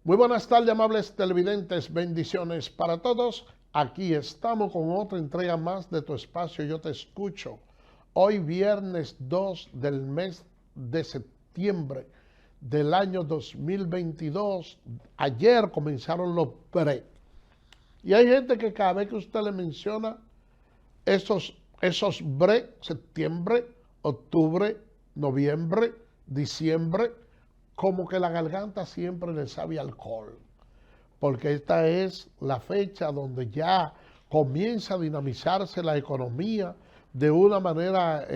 Muy buenas tardes, amables televidentes, bendiciones para todos. Aquí estamos con otra entrega más de tu espacio Yo Te Escucho. Hoy viernes 2 del mes de septiembre del año 2022. Ayer comenzaron los pre. Y hay gente que cada vez que usted le menciona esos bre, septiembre, octubre, noviembre, diciembre, como que la garganta siempre le sabe alcohol, porque esta es la fecha donde ya comienza a dinamizarse la economía de una manera,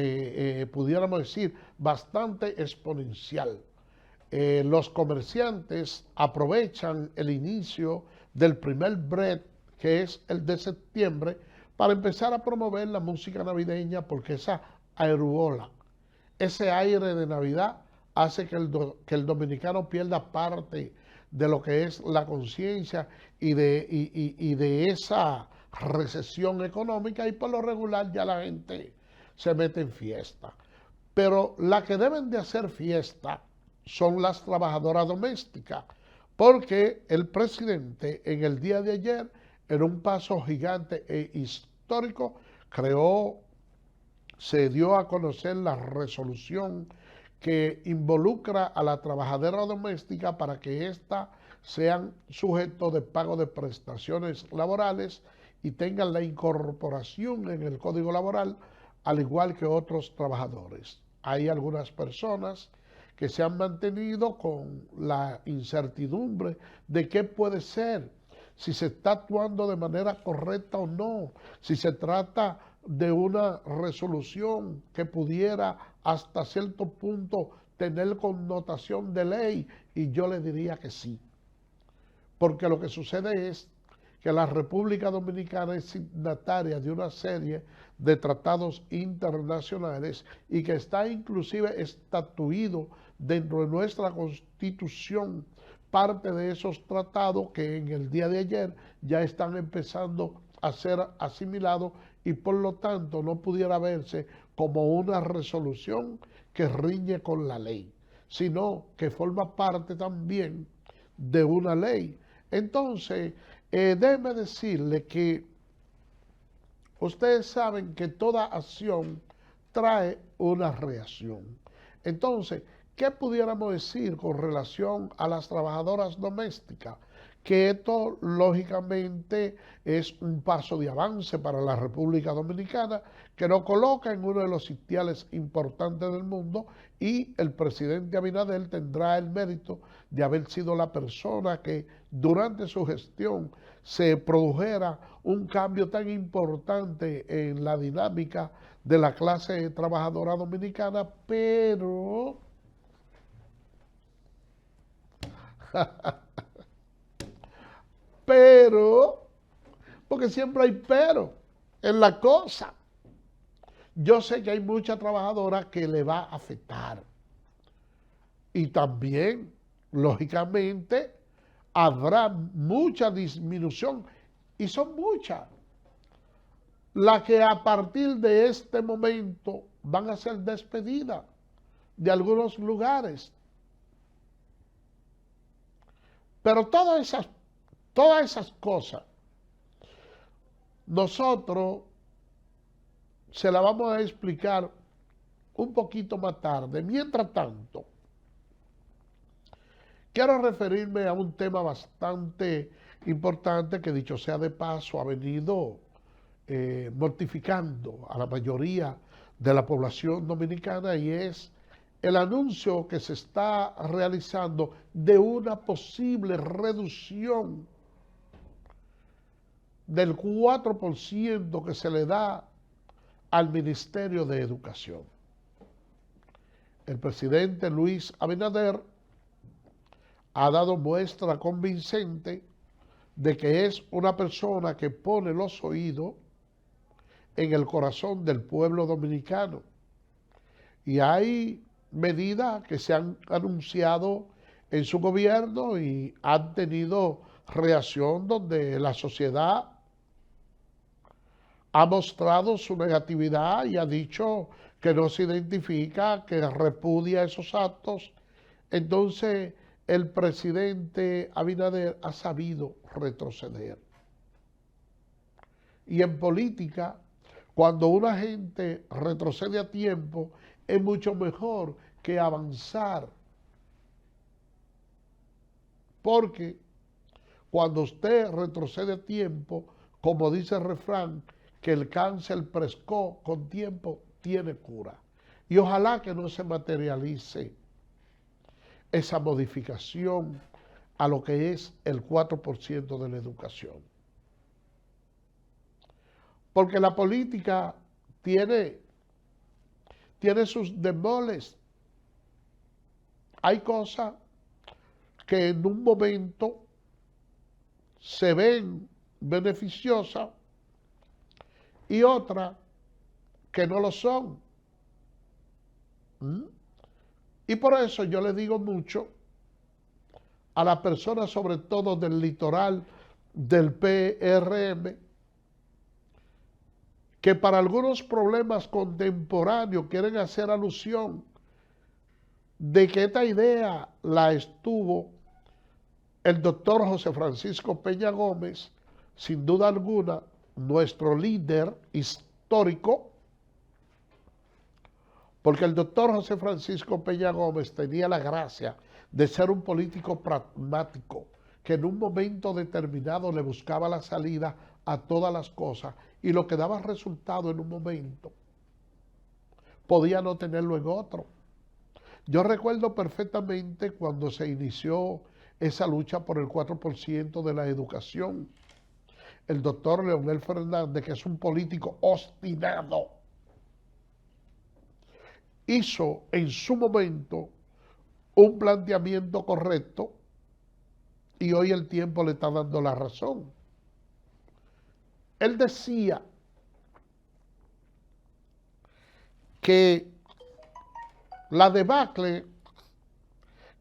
pudiéramos decir, bastante exponencial. Los comerciantes aprovechan el inicio del primer break, que es el de septiembre, para empezar a promover la música navideña, porque esa aerobola, ese aire de Navidad hace que el dominicano pierda parte de lo que es la conciencia y de esa recesión económica, y por lo regular ya la gente se mete en fiesta. Pero la que deben de hacer fiesta son las trabajadoras domésticas, porque el presidente en el día de ayer, en un paso gigante e histórico, se dio a conocer la resolución que involucra a la trabajadora doméstica para que ésta sean sujetos de pago de prestaciones laborales y tengan la incorporación en el Código Laboral, al igual que otros trabajadores. Hay algunas personas que se han mantenido con la incertidumbre de qué puede ser, si se está actuando de manera correcta o no, si se trata de una resolución que pudiera hasta cierto punto tener connotación de ley, y yo le diría que sí. Porque lo que sucede es que la República Dominicana es signataria de una serie de tratados internacionales y que está inclusive estatuido dentro de nuestra Constitución parte de esos tratados que en el día de ayer ya están empezando a ser asimilados, y por lo tanto no pudiera verse como una resolución que riñe con la ley, sino que forma parte también de una ley. Entonces, déjeme decirle que ustedes saben que toda acción trae una reacción. Entonces, ¿qué pudiéramos decir con relación a las trabajadoras domésticas? Que esto lógicamente es un paso de avance para la República Dominicana, que nos coloca en uno de los sitiales importantes del mundo, y el presidente Abinader tendrá el mérito de haber sido la persona que durante su gestión se produjera un cambio tan importante en la dinámica de la clase trabajadora dominicana, pero porque siempre hay pero en la cosa. Yo sé que hay mucha trabajadora que le va a afectar. Y también, lógicamente, habrá mucha disminución. Y son muchas las que a partir de este momento van a ser despedidas de algunos lugares. Pero todas esas cosas, nosotros se las vamos a explicar un poquito más tarde. Mientras tanto, quiero referirme a un tema bastante importante que, dicho sea de paso, ha venido mortificando a la mayoría de la población dominicana, y es el anuncio que se está realizando de una posible reducción del 4% que se le da al Ministerio de Educación. El presidente Luis Abinader ha dado muestra convincente de que es una persona que pone los oídos en el corazón del pueblo dominicano. Y hay medidas que se han anunciado en su gobierno y han tenido reacción, donde la sociedad ha mostrado su negatividad y ha dicho que no se identifica, que repudia esos actos. Entonces, el presidente Abinader ha sabido retroceder. Y en política, cuando una gente retrocede a tiempo, es mucho mejor que avanzar. Porque cuando usted retrocede a tiempo, como dice el refrán, que el cáncer fresco con tiempo tiene cura. Y ojalá que no se materialice esa modificación a lo que es el 4% de la educación. Porque la política tiene sus bemoles. Hay cosas que en un momento se ven beneficiosas y otras que no lo son. Y por eso yo le digo mucho a las personas, sobre todo del litoral del PRM, que para algunos problemas contemporáneos quieren hacer alusión de que esta idea la estuvo el doctor José Francisco Peña Gómez, sin duda alguna, nuestro líder histórico, porque el doctor José Francisco Peña Gómez tenía la gracia de ser un político pragmático, que en un momento determinado le buscaba la salida a todas las cosas y lo que daba resultado en un momento podía no tenerlo en otro. Yo recuerdo perfectamente cuando se inició esa lucha por el 4% de la educación. El doctor Leonel Fernández, que es un político obstinado, hizo en su momento un planteamiento correcto y hoy el tiempo le está dando la razón. Él decía que la debacle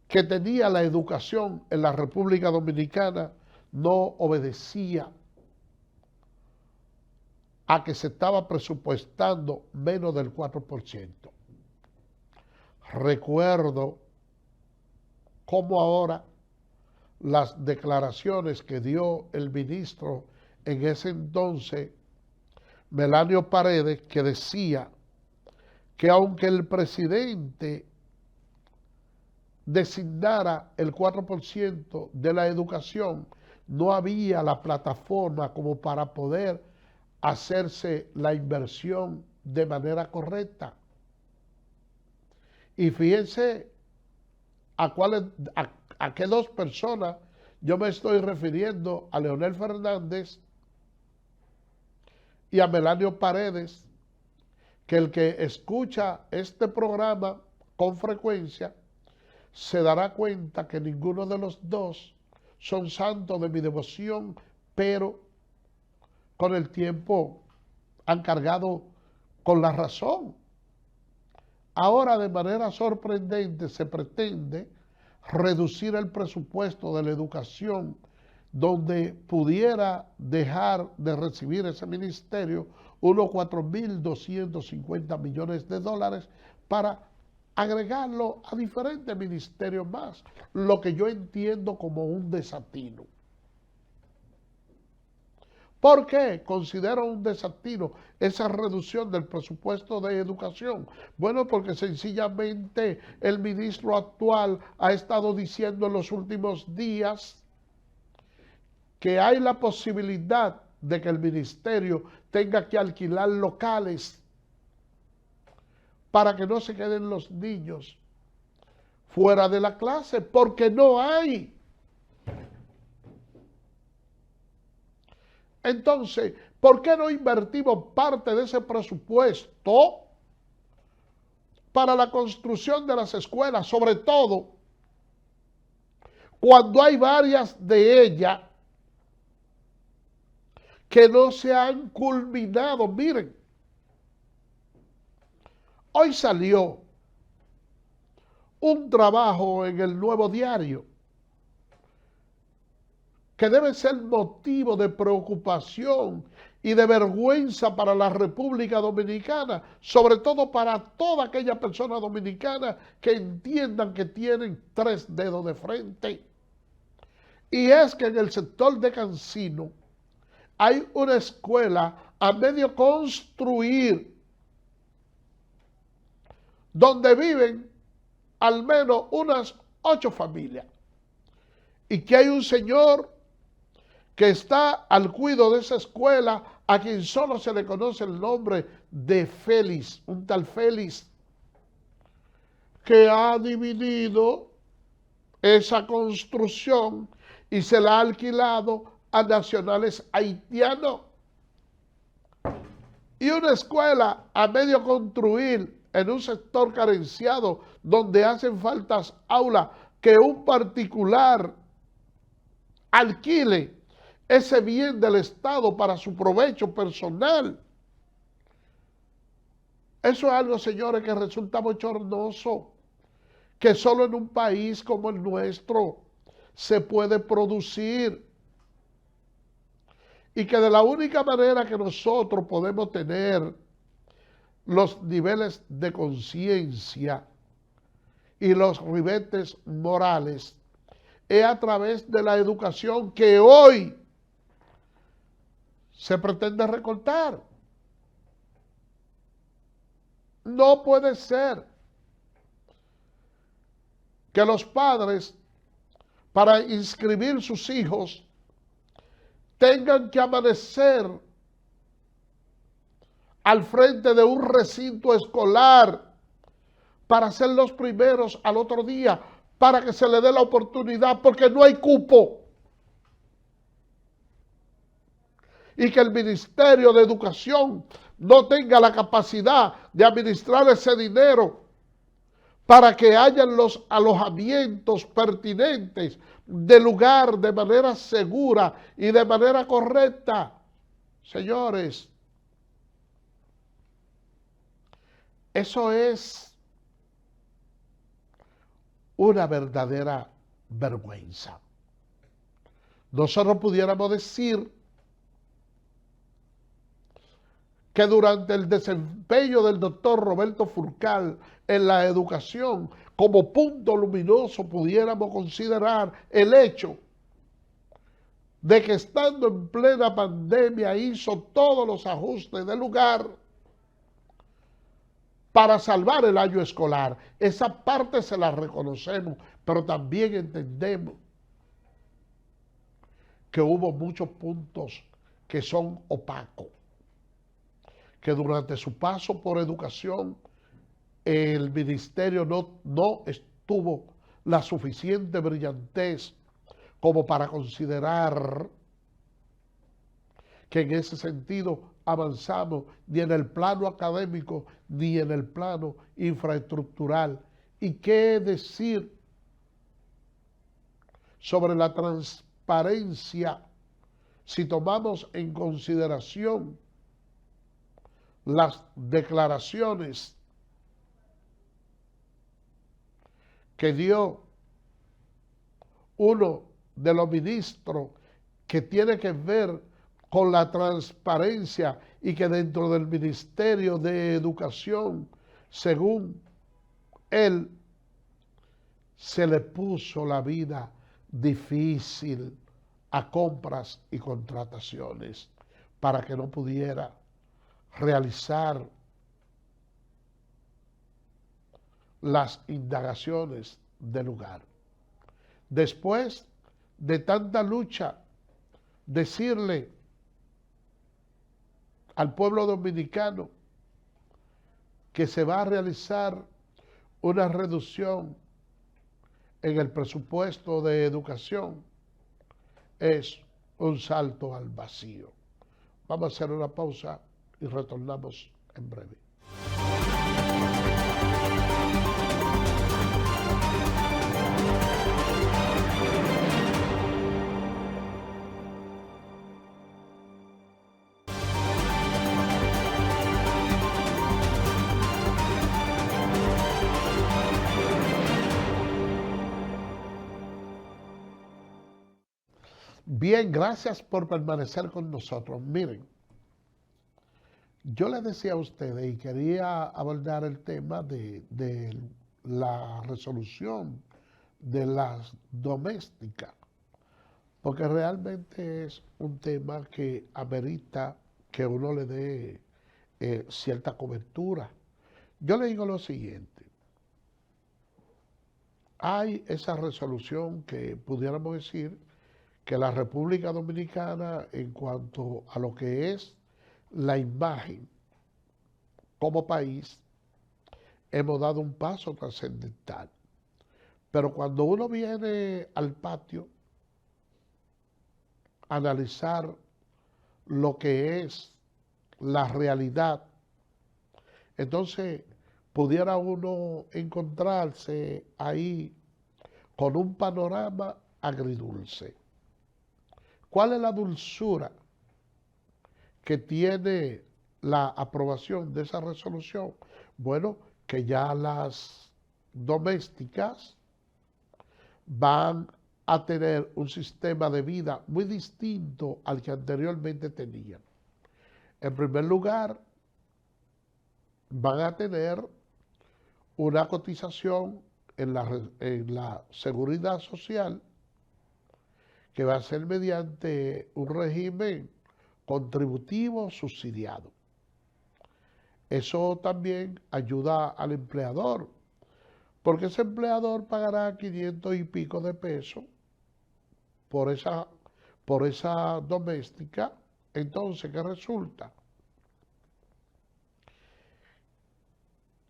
que tenía la educación en la República Dominicana no obedecía a que se estaba presupuestando menos del 4%. Recuerdo cómo ahora las declaraciones que dio el ministro en ese entonces, Melanio Paredes, que decía que aunque el presidente designara el 4% de la educación, no había la plataforma como para poder hacerse la inversión de manera correcta. Y fíjense a qué dos personas yo me estoy refiriendo: a Leonel Fernández y a Melanio Paredes, que el que escucha este programa con frecuencia se dará cuenta que ninguno de los dos son santos de mi devoción, pero con el tiempo han cargado con la razón. Ahora, de manera sorprendente, se pretende reducir el presupuesto de la educación, donde pudiera dejar de recibir ese ministerio unos 4.250 millones de dólares para agregarlo a diferentes ministerios más, lo que yo entiendo como un desatino. ¿Por qué considero un desatino esa reducción del presupuesto de educación? Bueno, porque sencillamente el ministro actual ha estado diciendo en los últimos días que hay la posibilidad de que el ministerio tenga que alquilar locales para que no se queden los niños fuera de la clase, porque no hay. Entonces, ¿por qué no invertimos parte de ese presupuesto para la construcción de las escuelas? Sobre todo cuando hay varias de ellas que no se han culminado. Miren, hoy salió un trabajo en el Nuevo Diario que debe ser motivo de preocupación y de vergüenza para la República Dominicana, sobre todo para toda aquella persona dominicana que entiendan que tienen 3 dedos de frente. Y es que en el sector de Cancino hay una escuela a medio construir donde viven al menos unas 8 familias. Y que hay un señor que está al cuidado de esa escuela, a quien solo se le conoce el nombre de Félix, un tal Félix, que ha dividido esa construcción y se la ha alquilado a nacionales haitianos. Y una escuela a medio construir en un sector carenciado donde hacen faltas aulas, que un particular alquile ese bien del Estado para su provecho personal. Eso es algo, señores, que resulta bochornoso, que solo en un país como el nuestro se puede producir, y que de la única manera que nosotros podemos tener los niveles de conciencia y los ribetes morales es a través de la educación que hoy se pretende recortar. No puede ser que los padres, para inscribir sus hijos, tengan que amanecer al frente de un recinto escolar para ser los primeros al otro día, para que se le dé la oportunidad, porque no hay cupo. Y que el Ministerio de Educación no tenga la capacidad de administrar ese dinero para que hayan los alojamientos pertinentes de lugar de manera segura y de manera correcta. Señores, eso es una verdadera vergüenza. Nosotros pudiéramos decir que durante el desempeño del doctor Roberto Furcal en la educación, como punto luminoso pudiéramos considerar el hecho de que estando en plena pandemia hizo todos los ajustes del lugar para salvar el año escolar. Esa parte se la reconocemos, pero también entendemos que hubo muchos puntos que son opacos, que durante su paso por educación el ministerio no estuvo la suficiente brillantez como para considerar que en ese sentido avanzamos ni en el plano académico ni en el plano infraestructural. ¿Y qué decir sobre la transparencia si tomamos en consideración las declaraciones que dio uno de los ministros que tiene que ver con la transparencia y que dentro del Ministerio de Educación, según él, se le puso la vida difícil a compras y contrataciones para que no pudiera realizar las indagaciones del lugar. Después de tanta lucha, decirle al pueblo dominicano que se va a realizar una reducción en el presupuesto de educación es un salto al vacío. Vamos a hacer una pausa y retornamos en breve. Bien, gracias por permanecer con nosotros. Miren, Yo les decía a ustedes y quería abordar el tema de la resolución de las domésticas, porque realmente es un tema que amerita que uno le dé cierta cobertura. Yo le digo lo siguiente, hay esa resolución que pudiéramos decir que la República Dominicana en cuanto a lo que es la imagen como país, hemos dado un paso trascendental. Pero cuando uno viene al patio a analizar lo que es la realidad, entonces pudiera uno encontrarse ahí con un panorama agridulce. ¿Cuál es la dulzura que tiene la aprobación de esa resolución? Bueno, que ya las domésticas van a tener un sistema de vida muy distinto al que anteriormente tenían. En primer lugar, van a tener una cotización en la seguridad social que va a ser mediante un régimen contributivo subsidiado. Eso también ayuda al empleador, porque ese empleador pagará 500 y pico de pesos por esa doméstica. Entonces, ¿qué resulta?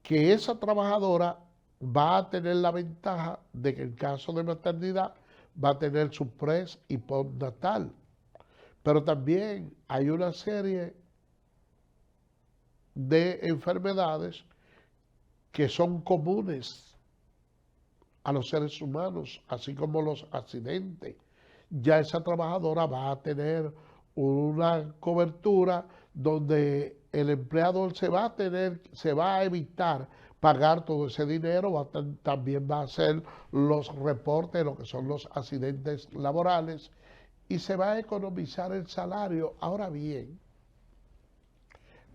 Que esa trabajadora va a tener la ventaja de que en caso de maternidad va a tener su pres y postnatal. Pero también hay una serie de enfermedades que son comunes a los seres humanos, así como los accidentes. Ya esa trabajadora va a tener una cobertura donde el empleador se va a evitar pagar todo ese dinero, también va a hacer los reportes de lo que son los accidentes laborales y se va a economizar el salario. Ahora bien,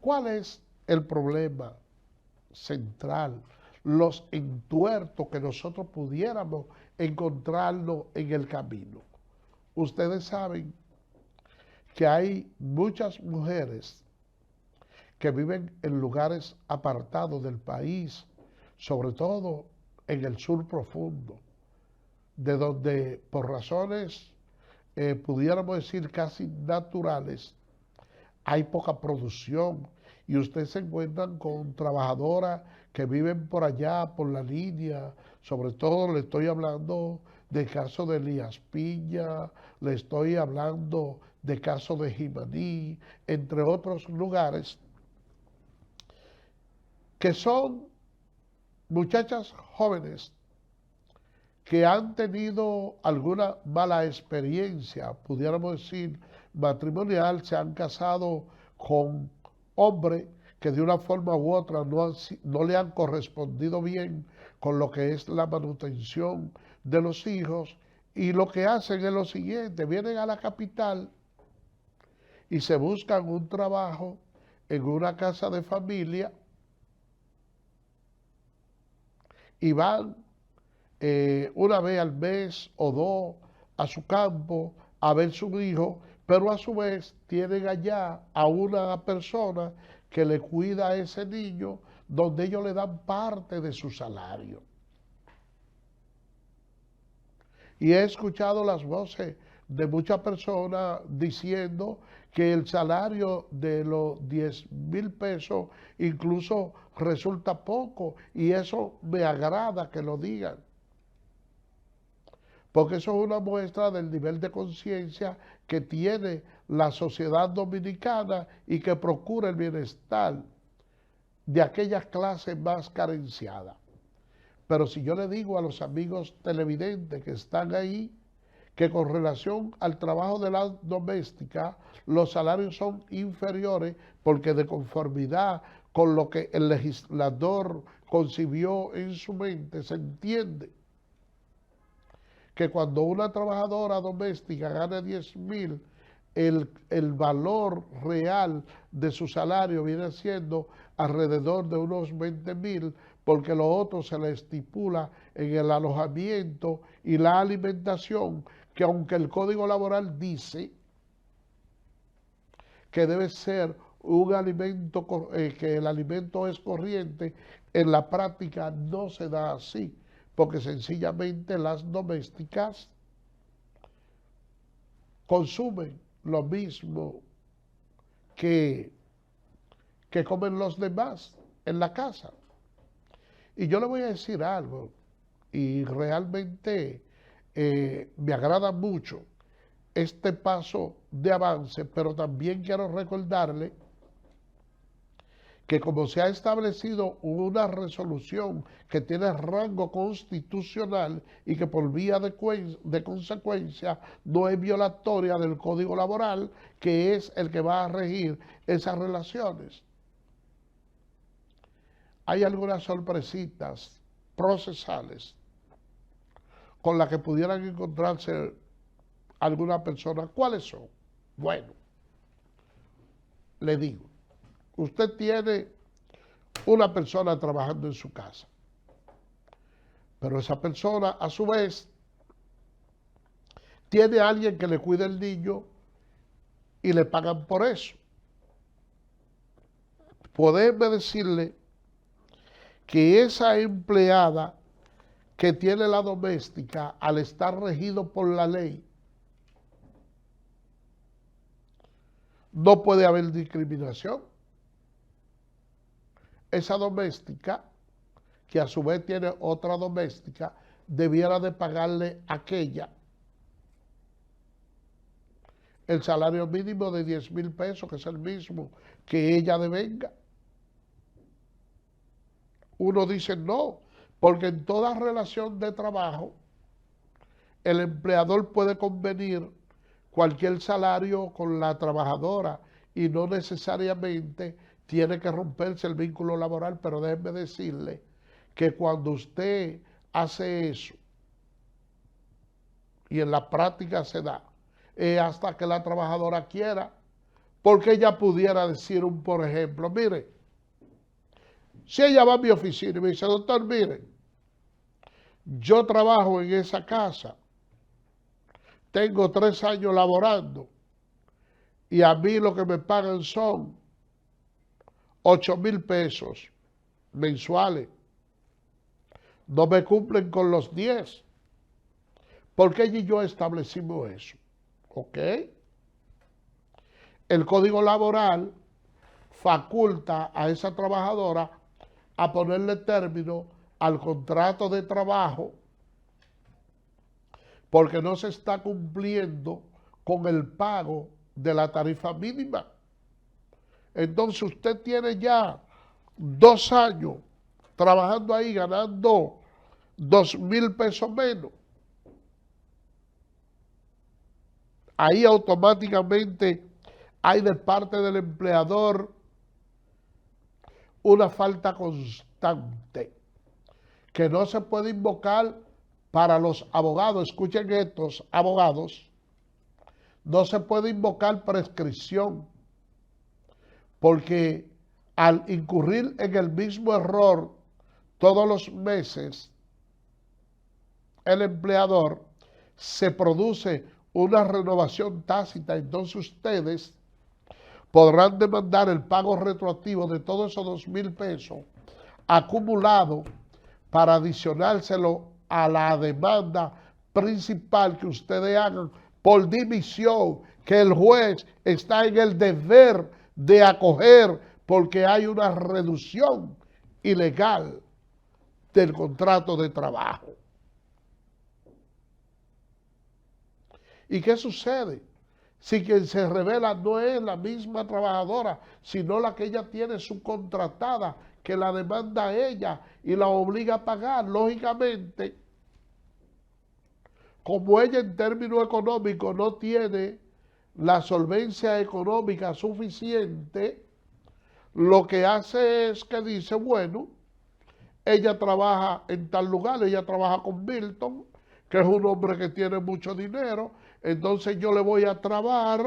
¿cuál es el problema central? Los entuertos que nosotros pudiéramos encontrarnos en el camino. Ustedes saben que hay muchas mujeres que viven en lugares apartados del país, sobre todo en el sur profundo, de donde por razones, pudiéramos decir casi naturales, hay poca producción y ustedes se encuentran con trabajadoras que viven por allá, por la línea, sobre todo le estoy hablando del caso de Elías Piña, le estoy hablando del caso de Jimaní, entre otros lugares, que son muchachas jóvenes que han tenido alguna mala experiencia, pudiéramos decir, matrimonial, se han casado con hombres que de una forma u otra no le han correspondido bien con lo que es la manutención de los hijos, y lo que hacen es lo siguiente: vienen a la capital y se buscan un trabajo en una casa de familia y van una vez al mes o dos a su campo a ver su hijo, pero a su vez tienen allá a una persona que le cuida a ese niño, donde ellos le dan parte de su salario. Y he escuchado las voces de muchas personas diciendo que el salario de los 10,000 pesos incluso resulta poco, y eso me agrada que lo digan, porque eso es una muestra del nivel de conciencia que tiene la sociedad dominicana y que procura el bienestar de aquellas clases más carenciadas. Pero si yo le digo a los amigos televidentes que están ahí que con relación al trabajo de la doméstica los salarios son inferiores, porque de conformidad con lo que el legislador concibió en su mente, se entiende que cuando una trabajadora doméstica gane 10,000, el valor real de su salario viene siendo alrededor de unos 20,000, porque lo otro se le estipula en el alojamiento y la alimentación, que aunque el Código Laboral dice que debe ser un alimento, que el alimento es corriente, en la práctica no se da así, porque sencillamente las domésticas consumen lo mismo que comen los demás en la casa. Y yo le voy a decir algo, y realmente me agrada mucho este paso de avance, pero también quiero recordarle que como se ha establecido una resolución que tiene rango constitucional y que por vía de consecuencia no es violatoria del Código Laboral, que es el que va a regir esas relaciones, hay algunas sorpresitas procesales con las que pudieran encontrarse algunas personas. ¿Cuáles son? Bueno, le digo, usted tiene una persona trabajando en su casa, pero esa persona a su vez tiene a alguien que le cuida el niño y le pagan por eso. Podemos decirle que esa empleada que tiene la doméstica, al estar regido por la ley, no puede haber discriminación. Esa doméstica, que a su vez tiene otra doméstica, debiera de pagarle a aquella el salario mínimo de 10,000 pesos, que es el mismo que ella devenga. Uno dice no, porque en toda relación de trabajo el empleador puede convenir cualquier salario con la trabajadora y no necesariamente tiene que romperse el vínculo laboral, pero déjenme decirle que cuando usted hace eso, y en la práctica se da, hasta que la trabajadora quiera, porque ella pudiera decir por ejemplo, mire, si ella va a mi oficina y me dice, doctor, mire, yo trabajo en esa casa, tengo 3 años laborando y a mí lo que me pagan son 8,000 pesos mensuales. No me cumplen con los 10. ¿Por qué ella y yo establecimos eso? ¿Ok? El Código Laboral faculta a esa trabajadora a ponerle término al contrato de trabajo porque no se está cumpliendo con el pago de la tarifa mínima. Entonces usted tiene ya 2 años trabajando ahí, ganando 2,000 pesos menos. Ahí automáticamente hay de parte del empleador una falta constante que no se puede invocar para los abogados. Escuchen estos abogados, no se puede invocar prescripción, porque al incurrir en el mismo error todos los meses, el empleador se produce una renovación tácita. Entonces ustedes podrán demandar el pago retroactivo de todos esos 2,000 pesos acumulados para adicionárselo a la demanda principal que ustedes hagan por dimisión, que el juez está en el deber de acoger porque hay una reducción ilegal del contrato de trabajo. ¿Y qué sucede? Si quien se revela no es la misma trabajadora, sino la que ella tiene subcontratada, que la demanda a ella y la obliga a pagar, lógicamente, como ella en términos económicos no tiene la solvencia económica suficiente, lo que hace es que dice, bueno, ella trabaja en tal lugar, ella trabaja con Milton, que es un hombre que tiene mucho dinero, entonces yo le voy a trabar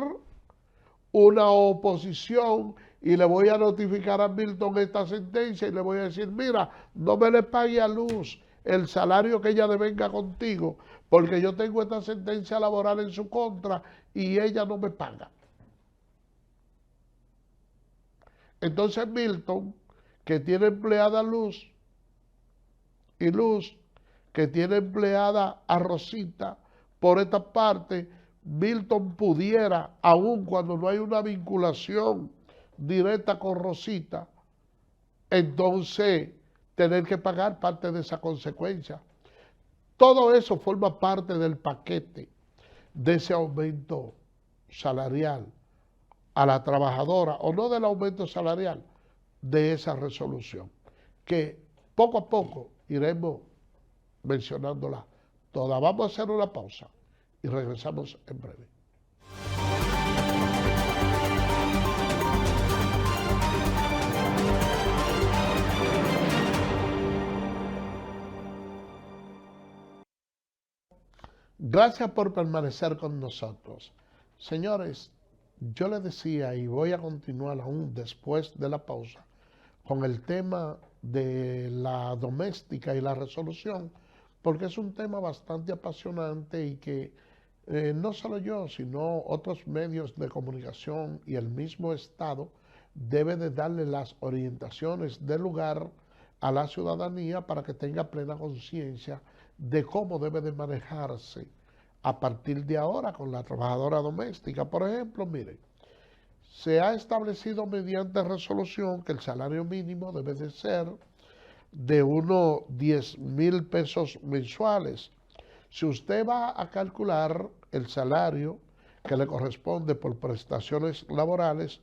una oposición y le voy a notificar a Milton esta sentencia y le voy a decir, mira, no me le pague a Luz el salario que ella devenga contigo, porque yo tengo esta sentencia laboral en su contra y ella no me paga. Entonces Milton, que tiene empleada a Luz, y Luz, que tiene empleada a Rosita, por esta parte, Milton pudiera, aun cuando no hay una vinculación directa con Rosita, entonces tener que pagar parte de esa consecuencia. Todo eso forma parte del paquete de ese aumento salarial a la trabajadora, o no del aumento salarial, de esa resolución, que poco a poco iremos mencionándola toda. Vamos a hacer una pausa y regresamos en breve. Gracias por permanecer con nosotros. Señores, yo les decía y voy a continuar aún después de la pausa con el tema de la doméstica y la resolución, porque es un tema bastante apasionante y que no solo yo, sino otros medios de comunicación y el mismo Estado debe de darle las orientaciones del lugar a la ciudadanía para que tenga plena conciencia de cómo debe de manejarse a partir de ahora con la trabajadora doméstica. Por ejemplo, miren, se ha establecido mediante resolución que el salario mínimo debe de ser de unos 10,000 pesos mensuales. Si usted va a calcular el salario que le corresponde por prestaciones laborales,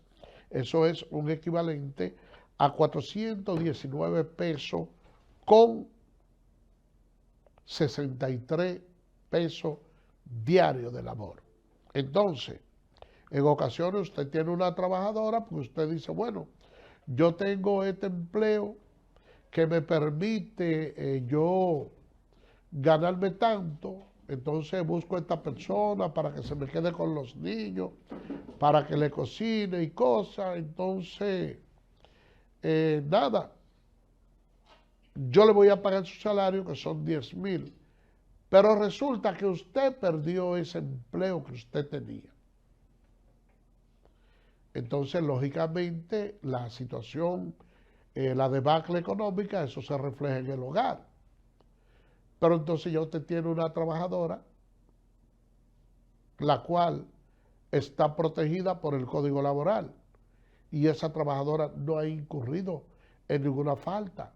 eso es un equivalente a 419 pesos con 63 pesos diarios de labor. Entonces, en ocasiones usted tiene una trabajadora, pues usted dice, bueno, yo tengo este empleo que me permite yo ganarme tanto, entonces busco a esta persona para que se me quede con los niños, para que le cocine y cosas, entonces, nada, yo le voy a pagar su salario, que son 10,000, pero resulta que usted perdió ese empleo que usted tenía. Entonces, lógicamente, la situación, la debacle económica, eso se refleja en el hogar. Pero entonces ya usted tiene una trabajadora, la cual está protegida por el Código Laboral, y esa trabajadora no ha incurrido en ninguna falta,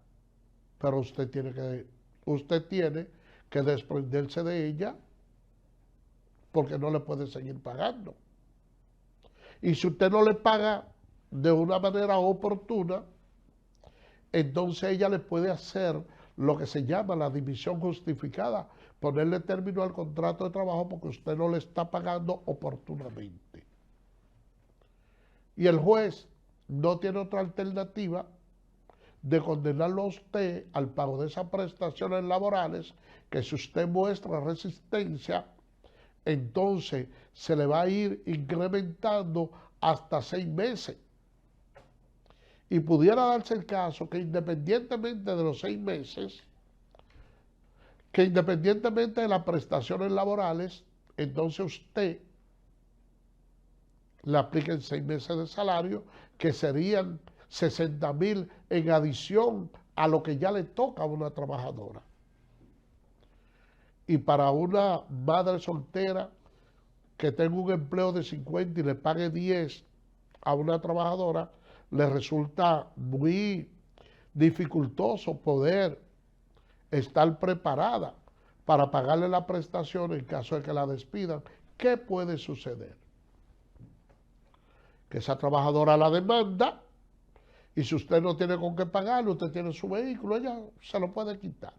pero usted tiene que desprenderse de ella porque no le puede seguir pagando. Y si usted no le paga de una manera oportuna, entonces ella le puede hacer lo que se llama la dimisión justificada, ponerle término al contrato de trabajo porque usted no le está pagando oportunamente. Y el juez no tiene otra alternativa de condenarlo a usted al pago de esas prestaciones laborales, que si usted muestra resistencia, entonces se le va a ir incrementando hasta 6 meses. Y pudiera darse el caso que independientemente de los 6 meses, que independientemente de las prestaciones laborales, entonces usted le apliquen 6 meses de salario, que serían 60,000 en adición a lo que ya le toca a una trabajadora. Y para una madre soltera que tenga un empleo de 50 y le pague 10 a una trabajadora, le resulta muy dificultoso poder estar preparada para pagarle la prestación en caso de que la despidan. ¿Qué puede suceder? Que esa trabajadora la demanda, y si usted no tiene con qué pagarle, usted tiene su vehículo, ella se lo puede quitar.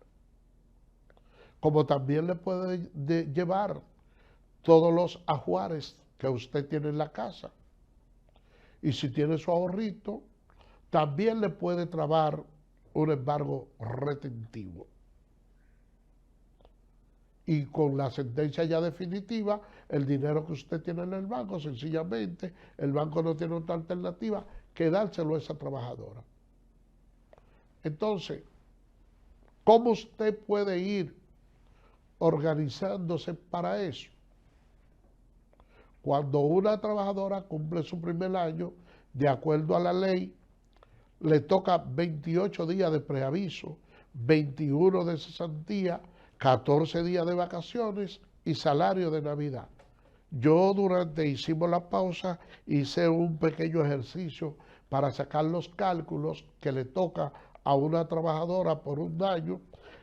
Como también le puede llevar todos los ajuares que usted tiene en la casa. Y si tiene su ahorrito, también le puede trabar un embargo retentivo. y con la sentencia ya definitiva, el dinero que usted tiene en el banco, sencillamente, el banco no tiene otra alternativa que dárselo a esa trabajadora. Entonces, ¿cómo usted puede ir organizándose para eso? Cuando una trabajadora cumple su primer año, de acuerdo a la ley, le toca 28 días de preaviso, 21 de cesantía, 14 días de vacaciones y salario de Navidad. Yo hicimos la pausa, hice un pequeño ejercicio para sacar los cálculos que le toca a una trabajadora por un año,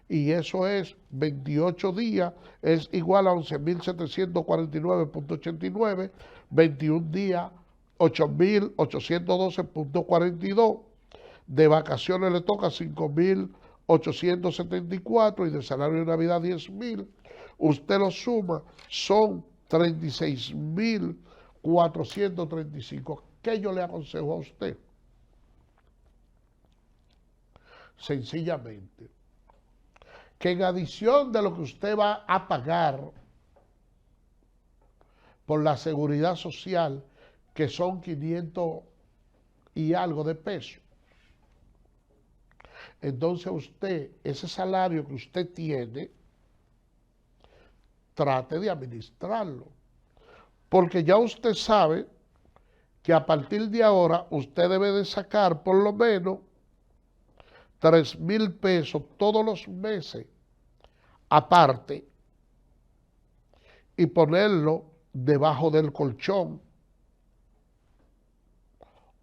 y eso es 28 días, es igual a 11.749.89, 21 días, 8.812.42, de vacaciones le toca 5.874 y de salario de Navidad 10.000. Usted lo suma, son 36.435. ¿Qué yo le aconsejo a usted? Sencillamente, que en adición de lo que usted va a pagar por la seguridad social, que son 500 y algo de pesos, entonces usted, ese salario que usted tiene, trate de administrarlo. Porque ya usted sabe que a partir de ahora usted debe de sacar por lo menos 3.000 pesos todos los meses aparte y ponerlo debajo del colchón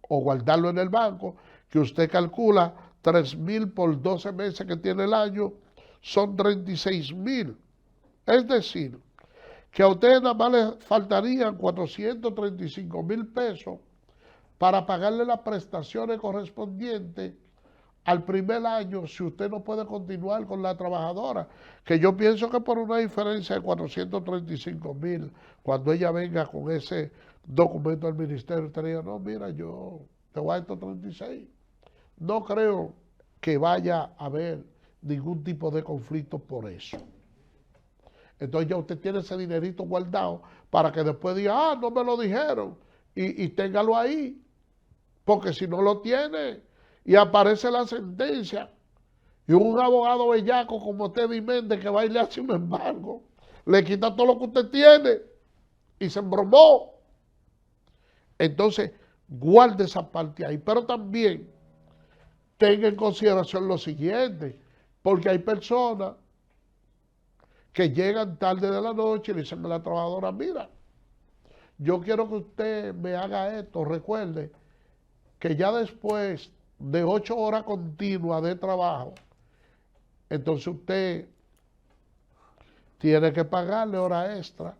o guardarlo en el banco, que usted calcula 3.000 por 12 meses que tiene el año, son 36.000. Es decir, que a usted nada más le faltarían 435.000 pesos para pagarle las prestaciones correspondientes al primer año, si usted no puede continuar con la trabajadora, que yo pienso que por una diferencia de 435.000, cuando ella venga con ese documento al ministerio, usted diga, no, mira, yo te voy a estos 36. No creo que vaya a haber ningún tipo de conflicto por eso. Entonces ya usted tiene ese dinerito guardado para que después diga, no me lo dijeron, y téngalo ahí, porque si no lo tiene y aparece la sentencia y un abogado bellaco como Teddy Méndez que va y le hace un embargo, le quita todo lo que usted tiene y se embromó. Entonces, guarde esa parte ahí, pero también tenga en consideración lo siguiente, porque hay personas que llegan tarde de la noche y le dicen a la trabajadora, mira, yo quiero que usted me haga esto, recuerde que ya después de 8 horas continuas de trabajo, entonces usted tiene que pagarle hora extra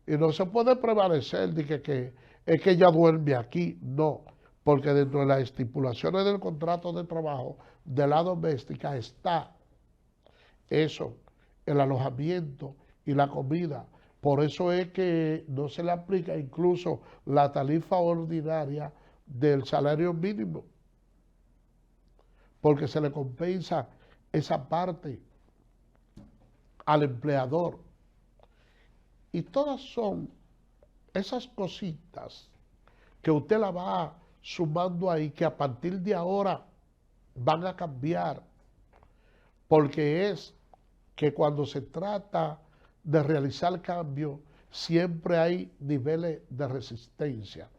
y no se puede prevalecer de que es que ella duerme aquí, no, porque dentro de las estipulaciones del contrato de trabajo de la doméstica está eso, el alojamiento y la comida. Por eso es que no se le aplica incluso la tarifa ordinaria del salario mínimo, porque se le compensa esa parte al empleador. Y todas son esas cositas que usted la va sumando ahí, que a partir de ahora van a cambiar, porque es que cuando se trata de realizar cambios, siempre hay niveles de resistencia.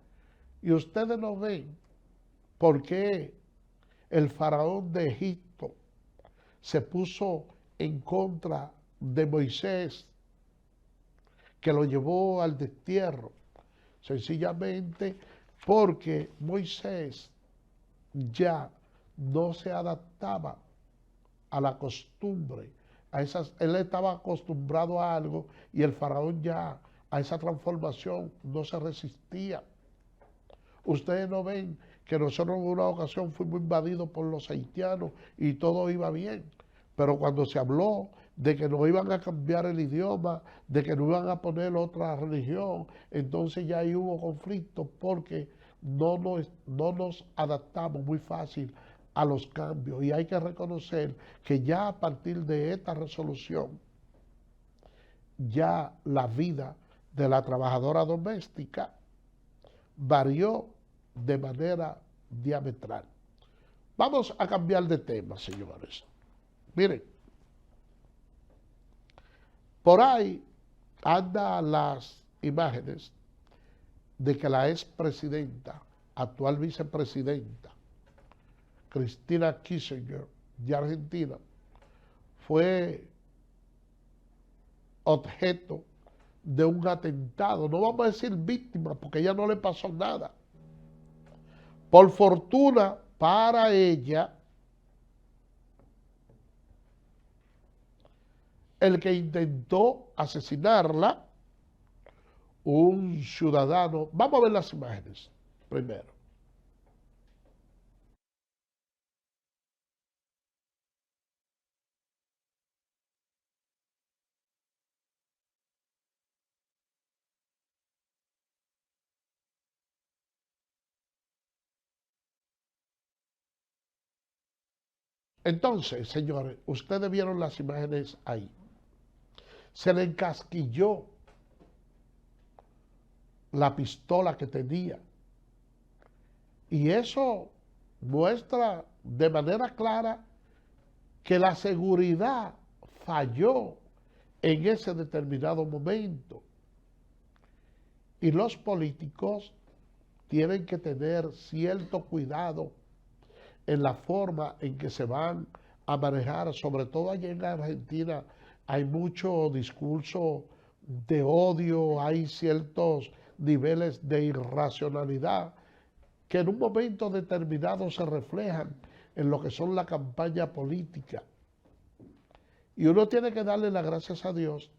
Y ustedes no ven por qué el faraón de Egipto se puso en contra de Moisés, que lo llevó al destierro. Sencillamente porque Moisés ya no se adaptaba a la costumbre, él estaba acostumbrado a algo y el faraón ya a esa transformación no se resistía. Ustedes no ven que nosotros en una ocasión fuimos invadidos por los haitianos y todo iba bien, pero cuando se habló de que nos iban a cambiar el idioma, de que nos iban a poner otra religión, entonces ya ahí hubo conflicto porque no nos adaptamos muy fácil a los cambios, y hay que reconocer que ya a partir de esta resolución ya la vida de la trabajadora doméstica varió de manera diametral. Vamos a cambiar de tema, señores. Miren, por ahí andan las imágenes de que la expresidenta, actual vicepresidenta, Cristina Kirchner, de Argentina, fue objeto de un atentado. No vamos a decir víctima, porque ella no le pasó nada. Por fortuna para ella, el que intentó asesinarla, un ciudadano. Vamos a ver las imágenes primero. Entonces, señores, ustedes vieron las imágenes ahí. Se le encasquilló la pistola que tenía. Y eso muestra de manera clara que la seguridad falló en ese determinado momento. Y los políticos tienen que tener cierto cuidado en la forma en que se van a manejar, sobre todo allá en Argentina hay mucho discurso de odio, hay ciertos niveles de irracionalidad que en un momento determinado se reflejan en lo que son la campaña política. Y uno tiene que darle las gracias a Dios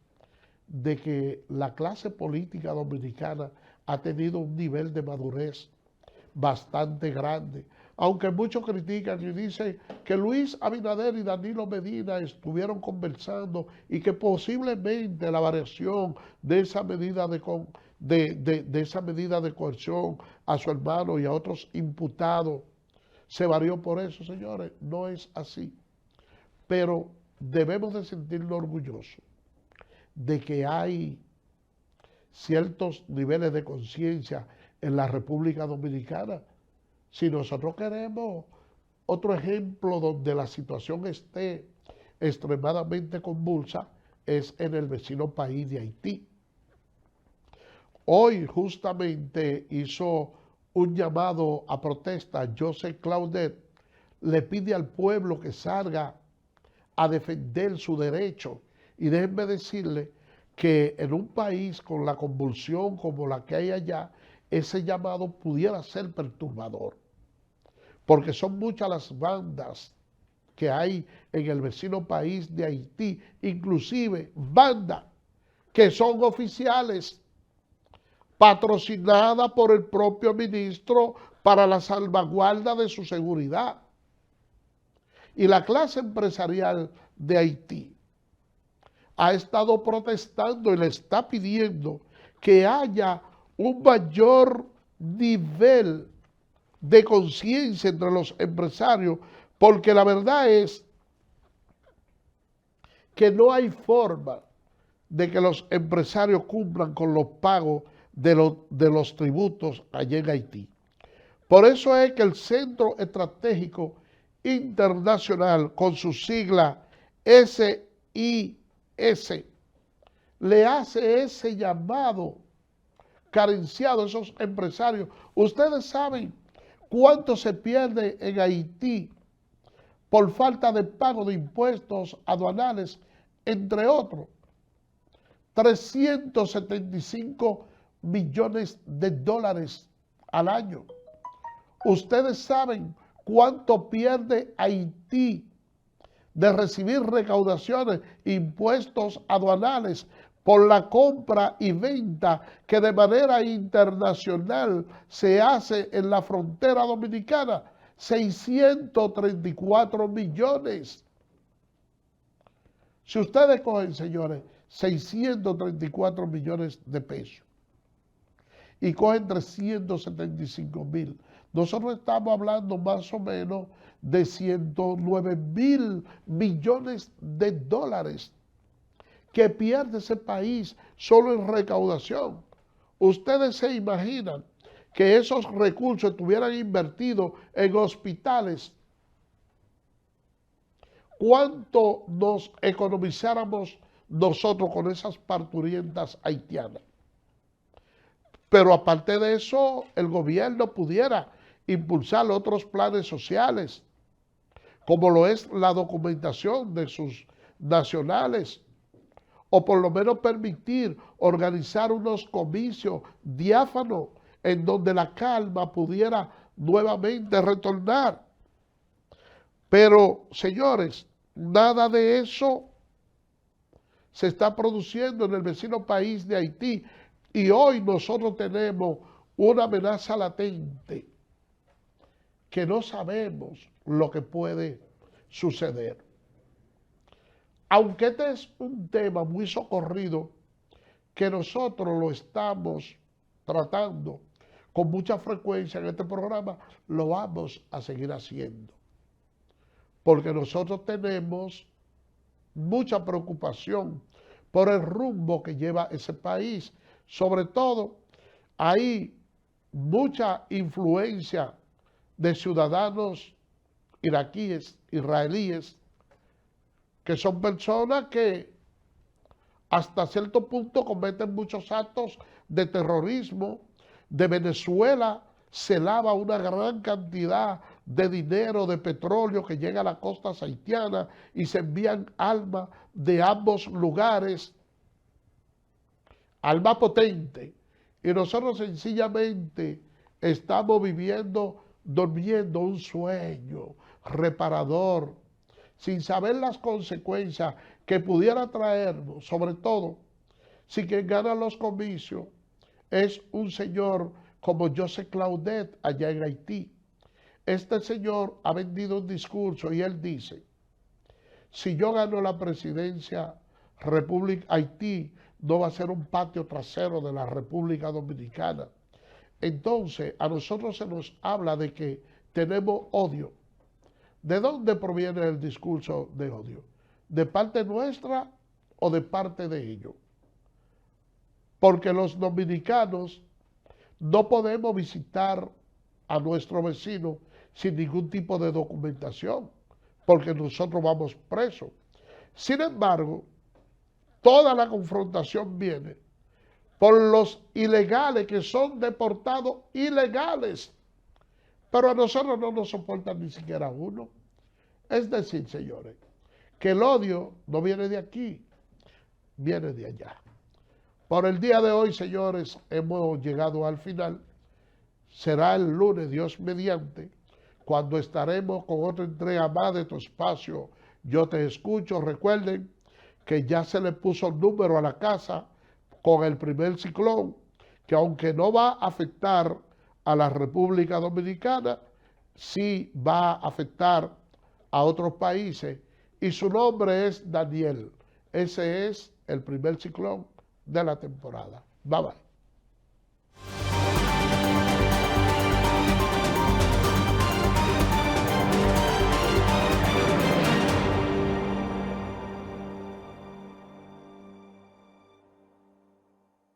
de que la clase política dominicana ha tenido un nivel de madurez bastante grande. Aunque muchos critican y dicen que Luis Abinader y Danilo Medina estuvieron conversando y que posiblemente la variación de esa medida de esa medida de coerción a su hermano y a otros imputados se varió por eso, señores. No es así. Pero debemos de sentirnos orgullosos de que hay ciertos niveles de conciencia en la República Dominicana. Si nosotros queremos otro ejemplo donde la situación esté extremadamente convulsa, es en el vecino país de Haití. Hoy justamente hizo un llamado a protesta. Joseph Claudet le pide al pueblo que salga a defender su derecho. Y déjenme decirle que en un país con la convulsión como la que hay allá, ese llamado pudiera ser perturbador, porque son muchas las bandas que hay en el vecino país de Haití, inclusive bandas que son oficiales, patrocinadas por el propio ministro para la salvaguarda de su seguridad. Y la clase empresarial de Haití ha estado protestando y le está pidiendo que haya un mayor nivel de conciencia entre los empresarios, porque la verdad es que no hay forma de que los empresarios cumplan con los pagos de los tributos allá en Haití. Por eso es que el Centro Estratégico Internacional, con su sigla SIS, le hace ese llamado carenciado a esos empresarios. Ustedes saben cuánto se pierde en Haití por falta de pago de impuestos aduanales, entre otros. 375 millones de dólares al año. Ustedes saben cuánto pierde Haití de recibir recaudaciones, impuestos aduanales por la compra y venta que de manera internacional se hace en la frontera dominicana. 634 millones. Si ustedes cogen, señores, 634 millones de pesos y cogen 375,000, nosotros estamos hablando más o menos de 109,000 millones de dólares que pierde ese país solo en recaudación. Ustedes se imaginan que esos recursos estuvieran invertidos en hospitales, ¿cuánto nos economizáramos nosotros con esas parturientas haitianas? Pero aparte de eso, el gobierno pudiera impulsar otros planes sociales, como lo es la documentación de sus nacionales, o por lo menos permitir organizar unos comicios diáfanos en donde la calma pudiera nuevamente retornar. Pero, señores, nada de eso se está produciendo en el vecino país de Haití. Y hoy nosotros tenemos una amenaza latente que no sabemos lo que puede suceder. Aunque este es un tema muy socorrido, que nosotros lo estamos tratando con mucha frecuencia en este programa, lo vamos a seguir haciendo. Porque nosotros tenemos mucha preocupación por el rumbo que lleva ese país. Sobre todo, hay mucha influencia de ciudadanos iraquíes, israelíes, que son personas que hasta cierto punto cometen muchos actos de terrorismo. De Venezuela se lava una gran cantidad de dinero, de petróleo que llega a las costas haitianas y se envían armas de ambos lugares, armas potentes. Y nosotros sencillamente estamos durmiendo un sueño reparador, sin saber las consecuencias que pudiera traernos, sobre todo si quien gana los comicios es un señor como Joseph Claudette allá en Haití. Este señor ha vendido un discurso y él dice: si yo gano la presidencia, República Haití no va a ser un patio trasero de la República Dominicana. Entonces, a nosotros se nos habla de que tenemos odio. ¿De dónde proviene el discurso de odio? ¿De parte nuestra o de parte de ellos? Porque los dominicanos no podemos visitar a nuestro vecino sin ningún tipo de documentación, porque nosotros vamos presos. Sin embargo, toda la confrontación viene por los ilegales que son deportados ilegales. Pero a nosotros no nos soportan ni siquiera uno. Es decir, señores, que el odio no viene de aquí, viene de allá. Por el día de hoy, señores, hemos llegado al final. Será el lunes, Dios mediante, cuando estaremos con otra entrega más de tu espacio Yo Te Escucho. Recuerden que ya se le puso número a la casa con el primer ciclón, que aunque no va a afectar a la República Dominicana, sí va a afectar a otros países, y su nombre es Daniel. Ese es el primer ciclón de la temporada. Bye bye.